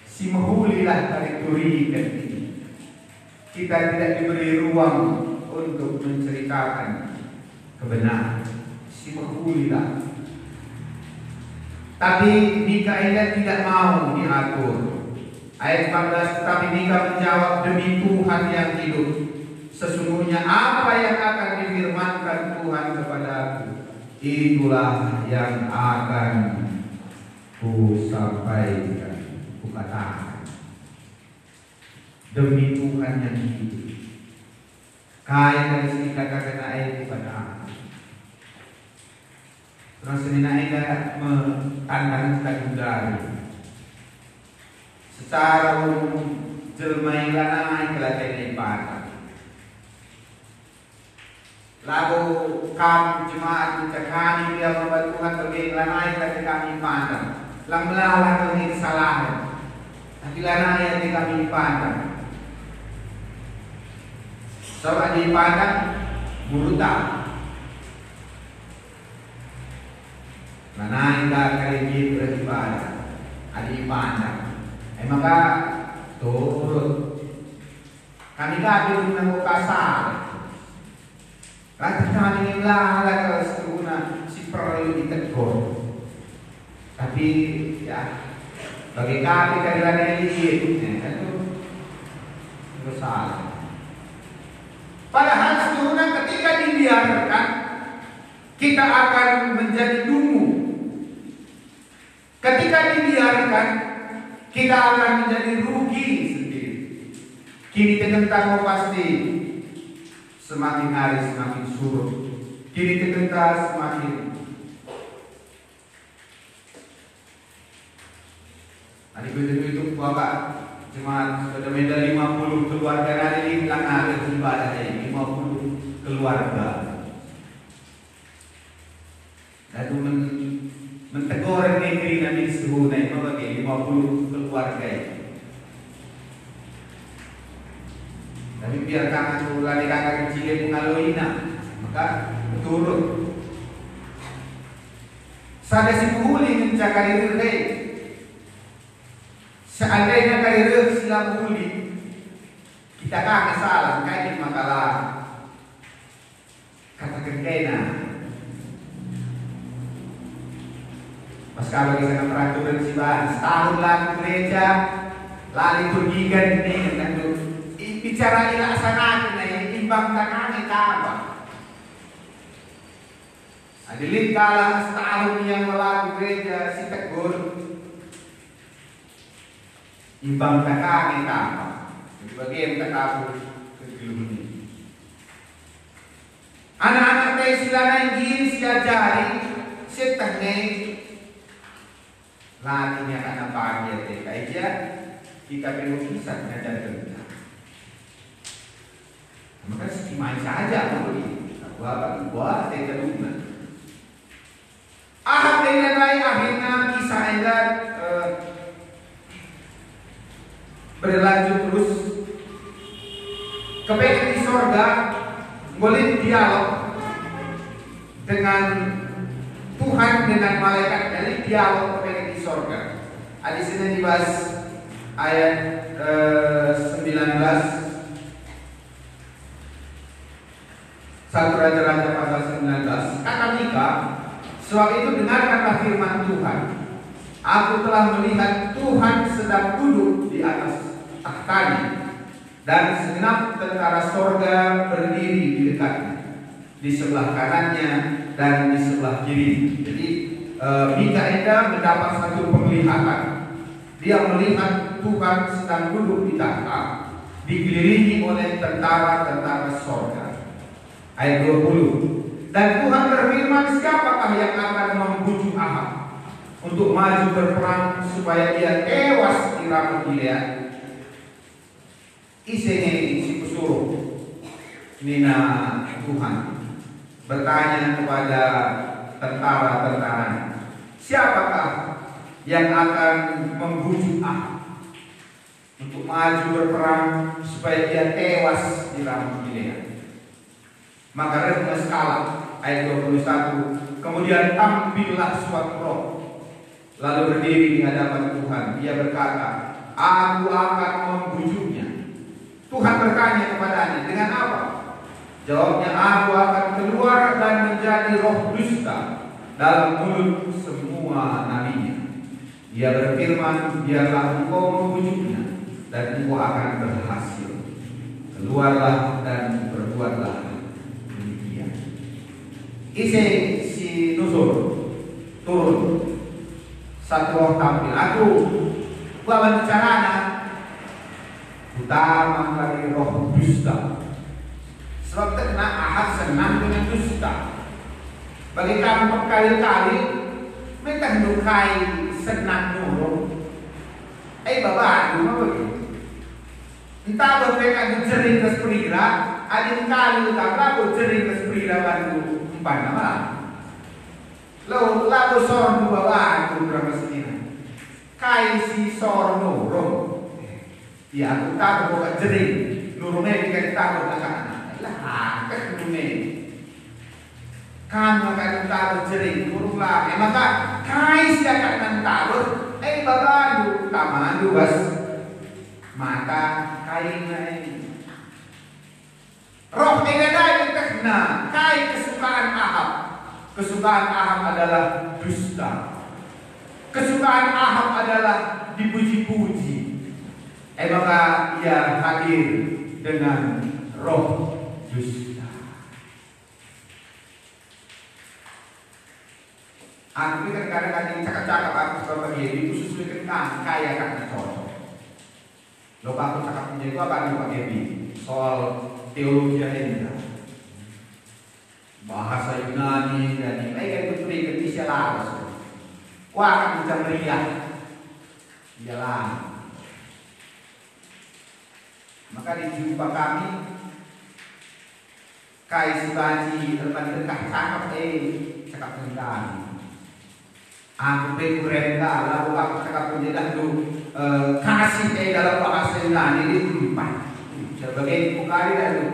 si mahulilah kali turikan Nina. Kita tidak diberi ruang untuk menceritakan kebenaran si mahulilah. Tapi Mikaela tidak mau diatur. Ayat 14, tetapi Mika menjawab, demi Tuhan yang hidup, Sesungguhnya apa yang akan difirmankan Tuhan kepadaku, itulah yang akan ku sampaikan, ku katakan. Demi Tuhan yang hidup. Kaya dari sini katakan ayat kepada aku. Terus ini ada mentandang dari secara umum jelma ilana kelatihan ibadah. Lalu kami jemaat kami dia membuat Tuhan bagi ilana kelatihan kami pandang. Lang melawan dengan kesalahan. Tapi ilana yang kami pandang. So ada pandang buruta. Mana yang kali beribadah, ada pandang. Maka turut kami kami dengan kasar. Kata kami lah kalau setengah si perlu ditegur. Tapi ya bagi kami kadang-kadang itu salah. Padahal sebenarnya ketika dibiarkan kita akan menjadi dungu. Ketika dibiarkan kita akan menjadi rugi sendiri. Kini tentang pasti semakin hari semakin surut. Kini tentang semakin adik itu bapak jemaat sudah meda 50 keluarga hari ini bilang ada ibadah 50 keluarga. Lalu mentegur negeri nanti suhu naik bagi 50 keluarga itu. Tapi biar kakak lagi kakak kecil mengaluinya, maka turut. Sada si buhuli mencakari rei. Seandainya karir sila buhuli, kita kakak salah kait makalah katakan kena. Pas kalau kita peraturan siban, setahun lagi gereja, lali pergikan ini dan bicara ilaksanakan ini imbang tangan apa? Adilin kala setahun yang melakukan gereja si tegur imbang tangan apa? Jadi bagian tak kegeluni. Anak-anak teh silana ingin siajari setengah lagi karena bahagia teh aja kita perlu bisa ngajar kerja. Maka main saja buat saya terima. Ahad dengan lain akhirnya kisah Enda berlanjut terus. Kepengen di sorga boleh dialog dengan Tuhan dengan malaikat dari dialog kepengen di sorga. Di sini dibahas ayat 19. 1 Raja-Raja pasal 19. Kata Mika, sebab itu dengarkanlah firman Tuhan. Aku telah melihat Tuhan sedang duduk di atas tahtanya, dan segenap tentara sorga berdiri di dekatnya, di sebelah kanannya dan di sebelah kiri. Jadi Mika itu mendapat satu penglihatan. Dia melihat Tuhan sedang duduk di tahta, dikelilingi oleh tentara-tentara sorga. Ayat 20. Dan Tuhan berfirman, siapakah yang akan membujuk Ahab untuk maju berperang supaya dia tewas di Ramot Gilead? Isinya si pesuruh Nina Tuhan bertanya kepada tentara-tentara, siapakah yang akan membujuk Ahab untuk maju berperang supaya dia tewas di Ramot Gilead? Maka Rehum skala ayat 21. Kemudian tampillah suatu roh lalu berdiri di hadapan Tuhan. Dia berkata, aku akan membujuknya. Tuhan bertanya kepadanya, dengan apa? Jawabnya, aku akan keluar dan menjadi roh dusta dalam mulut semua nabinya. Dia berfirman, biarlah engkau membujuknya dan engkau akan berhasil. Keluarlah dan berbuatlah demikian. Si nusur turun, satu roh tampil. Aku bawa bicara utama dari roh dusta. Sebab terkena Ahab senang dengan dusta. Bagi kamu berkali-kali mereka hendukai senang nurung. Bapak, apa begitu? Entah berpegang jering ke seperira, adin kali utama jering ke seperira bantu empat nama. Lalu sorong bawa aku berapa sini? Kai si sorong nurung. Ya aku tahu bawa jering nurungnya jika ditaruh belakang. Lah, kemudian kamu akan taruh jering nurunglah. Maka kai si akan taruh. Bapak utama luas mata kain lain. Roh egadai kena kai kesukaan Ahab. Kesukaan Ahab adalah dusta. Kesukaan Ahab adalah dipuji-puji. Maka ia hadir dengan roh dusta. Aku kan kadang-kadang cakap-cakap aku sebagai bagian itu sesuai dengan kaya karena cocok. Lo aku cakap menjadi apa nih Pak Gebi soal teologi India, bahasa Yunani dan ini betul Indonesia laras. Wah akan bisa meriah, ialah. Maka di jumpa kami, kai subaji terdekat cakap cakap tentang. Aku berenda lalu aku cakap menjelaskan kasih dalam bahasa Yunani ini empat. Sebagai bukari lalu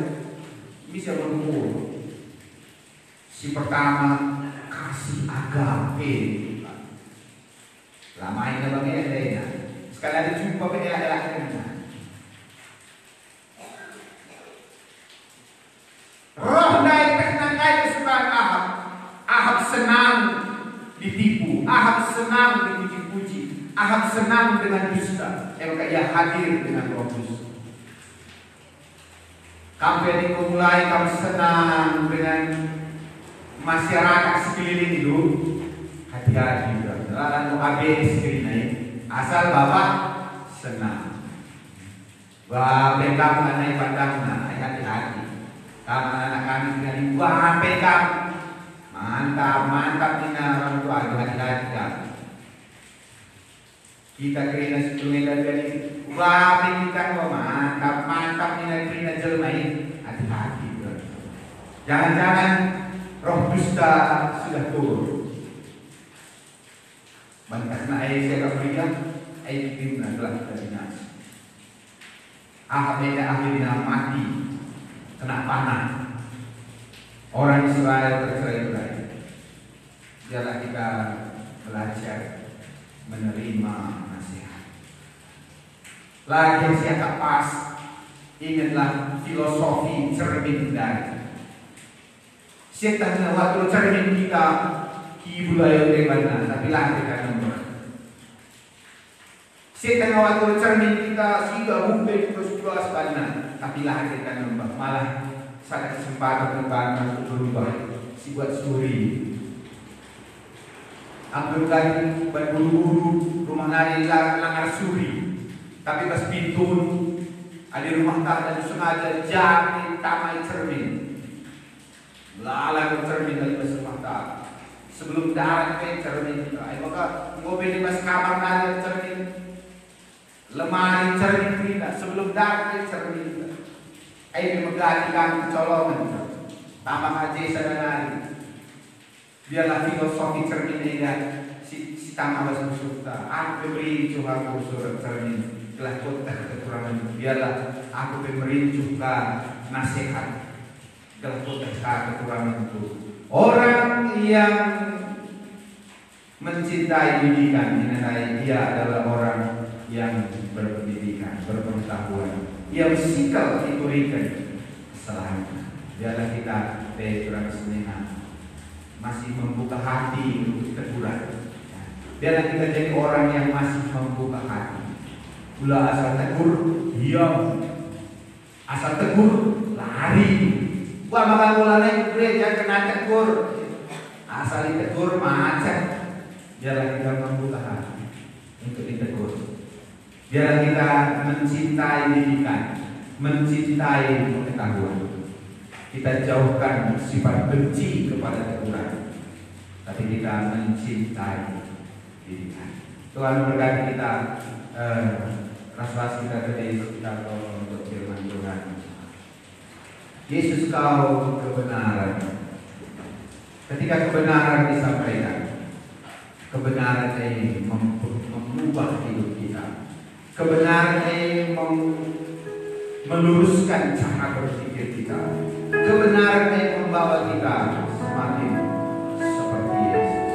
bisa berumur. Si pertama kasih agape. Lama ini bagaimana? Sekali lagi jumpa bela-bela kita. Roh dari kesenangan kesukaan Ahab. Ahab senang ditipu, Ahab senang dipuji-puji, Ahab senang dengan dusta. Maka ia hadir dengan roh dusta. Kamu mulai kamu senang dengan masyarakat sekeliling itu, hati-hati. Lalu habis sekeliling, asal bapak senang. Bapak kamu naik pandangnya, hati-hati. Kamu anak kami dengan ibu HP kamu. Mantap ini orang tua, hati-hati. Kita kena sebelumnya dari wapi kita mantap ini kena jelmai, hati-hati. Jangan-jangan roh dusta sudah turun. Karena saya kemudian tim adalah dari nasi. Akhirnya mati kena panah. Orang Israel tercerai-berai. Biarlah kita belajar menerima nasihat. Lagi siapa pas, ingatlah filosofi cermin dari. Setan waktu cermin kita kibulayo demana, tapi lah kita nomor. Setan waktu cermin kita sudah mungkin bersuara sebanyak, tapi lah kita nomor. Malah saat kesempatan untuk berubah, si buat suri. Ambil lagi berburu-buru rumah nari langar suri, tapi pas pintu ada rumah tangga sengaja jadi tamai cermin, lalang cermin dari pas rumah tangga. Sebelum darat ke cermin, maka mobil di mas kamar nari cermin, lemari cermin tidak. Sebelum darat ke cermin. Mengganti kami colongan, tambah aja sadari. Biarlah filosofi cermin ini si tambah bersuta. Aku beri Tuhan surat cermin telah kota kekurangan. Biarlah aku beri juga nasihat telah kota kekurangan itu. Orang yang mencintai pendidikan, dia adalah orang yang berpendidikan, berpengetahuan. Ia bersikap diberikan kesalahan. Biarlah kita kurang senang masih membuka hati untuk teguran. Biarlah kita jadi orang yang masih membuka hati. Gula asal tegur, diam. Asal tegur, lari. Maka mulanya ke gereja kena tegur. Asal ditegur macet. Biarlah kita membuka hati untuk ditegur. Biarlah kita mencintai didikan, mencintai pengetahuan. Kita jauhkan sifat benci kepada teguran, tapi kita mencintai didikan. Tuhan berkati kita. Ras-ras kita tadi kita untuk firman Tuhan. Yesus, kau kebenaran. Ketika kebenaran disampaikan, kebenaran ini mengubah hidup kita. Kebenaran ini meluruskan cara berpikir kita. Kebenaran ini membawa kita semakin seperti Yesus.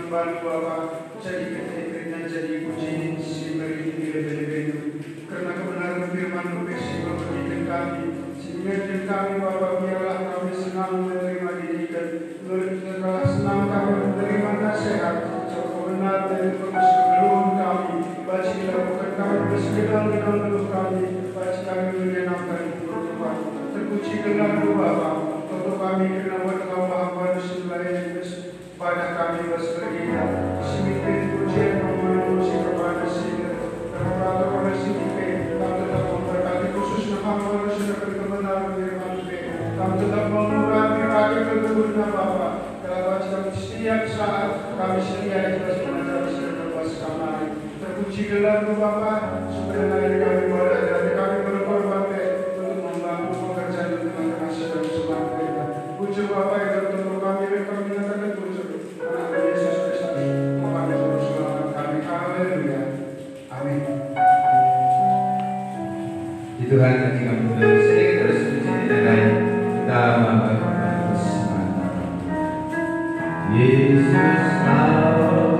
Bantu Bapa, jadikan istrinya jadi puji si beri diri karena kebenaran firman-Mu bersih memberikan kami, sehingga kami Bapa biarlah kami senang menerima didikan, biarlah senang kami menerima nasihat, serta benar dari keluhan kami, bajilah bukan kami bersekedar-kedar untuk kami, baji kami menyenangkan Tuhan. Terpujikanlah Bapa, untuk kami kena berhamba-hamba lain pada kami bersedia, semikian pujian memenuhi kepada sini, terhadap kepada sini, kami tetap memberkati khususnya hamba sudah berkebenaran firman kami tetap mengurapi rakyat kebenaran Bapa, dalam setiap saat kami sedia ikhlas mengajar berbuat kami. Terpujikanlah Bapa, supaya kami boleh dari kami berkorban untuk membantu pekerjaan teman-teman sedang semangat. Puji Bapa yang tertentu kami nyatakan puji anak Yesus Kristus, kami terus selamat kami. Haleluya. Amin. Tuhan nanti kamu sering terus mencintai kita membangun semangat. Yesus kau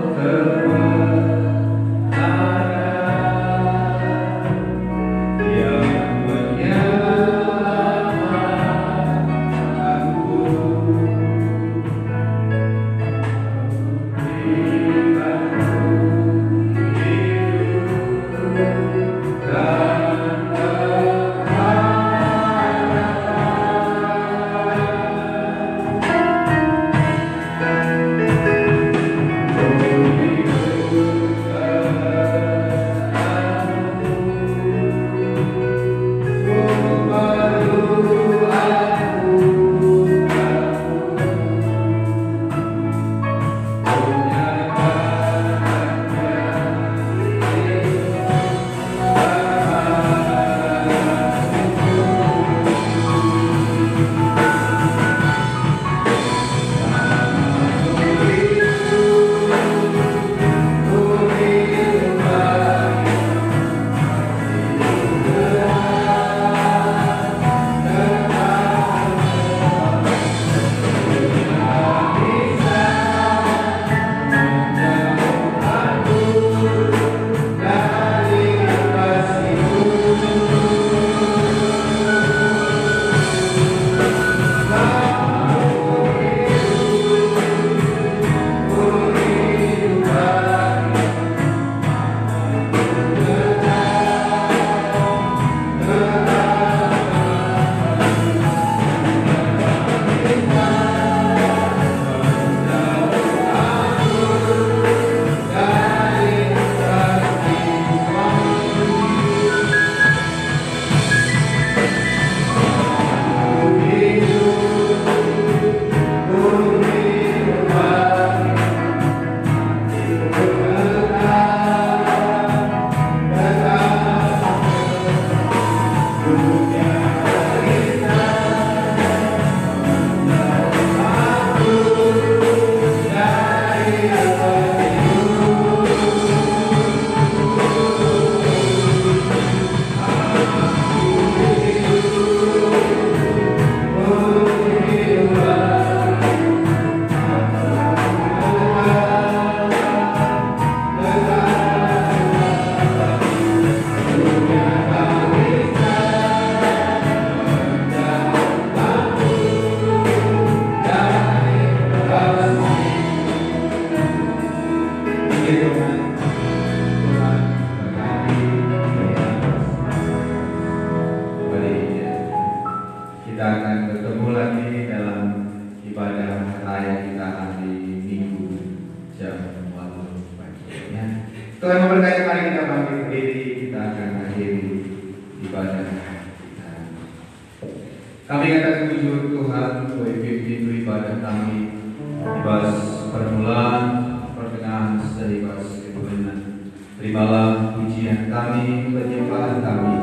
Tuhan memberkati, mari kita bangkit berdiri, kita akan akhiri ibadah kita. Kami katakan puji Tuhan, boleh pimpin ibadah kami di bas permulaan, pertengahan, dari bas ketuhanan. Terimalah pujian kami, penyembahan kami,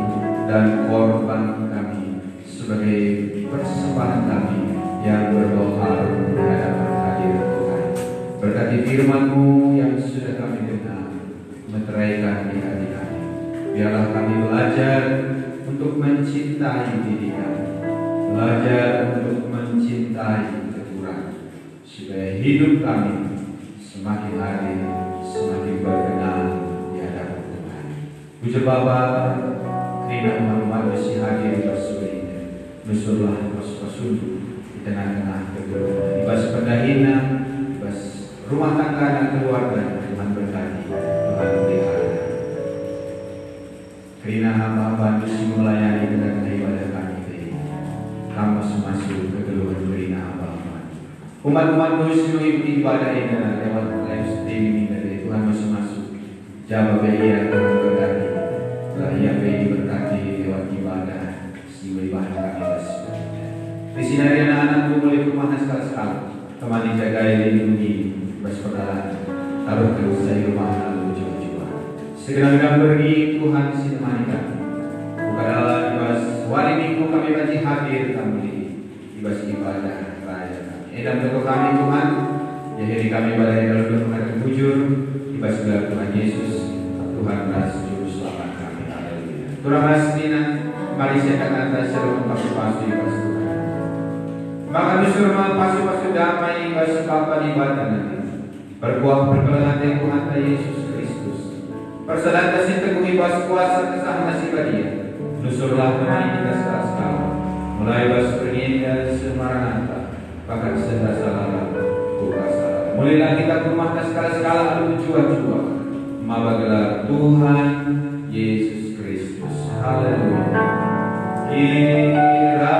dan korban kami sebagai persembahan kami yang berdoa di hadapan hadirat Tuhan. Berkati firman-Mu yang sudah kami dengar, meteraikan di hati kami. Biarlah kami belajar untuk mencintai didikan, belajar untuk mencintai teguran, supaya hidup kami semakin hari semakin berkenan di hadapan Tuhan. Puja Bapa, Rina Muhammad Besi hadir bersuri, nusurlah bersundu di tengah-tengah kedua. Ibas pendahina, ibas rumah tangga dan keluarga, Tuhan berkati, Tuhan pelihara. Rina hamba-hamba Besi melayani tengah-tengah ibadah kami. Kamu masuk ke geluhan Rina hamba-hamba. Umat-umat Besi mengikuti ibadah ini lewat live streaming dari Tuhan masuk. Jawab ia Tuhan berkati. Ia berkati lewat ibadah ibadah kami. Di sini ada anak-anakku mulai rumah sekali-sekali. Temani jagai lindungi bersaudara. Taruh terus saya rumah lalu coba-coba. Segera pergi Tuhan sinemani kami. Bukalah ibas wali minggu kami baca hadir kami ibas ibadah raya kami. Dalam bentuk kami Tuhan. Jadi kami badai dalam bentuk kami bujur ibas gelar Tuhan Yesus. Tuhan ras juru selamat kami. Haleluya. Tuhan ras dina mari saya kata seru pasti Tuhan. Maka disuruh pasti damai ibas Bapa di badan. Berbuah perkelangan yang Tuhan Yesus Kristus. Persadaran kasih teguh ibas kuasa kesah nasib dia. Nusurlah temani kita sekali. Mulai ibas perginya semaranata. Bahkan sedang salah buka salah. Mulailah kita ke rumah sekali-sekala lalu jua-jua. Mabagelar Tuhan Yesus Kristus. Haleluya. Kira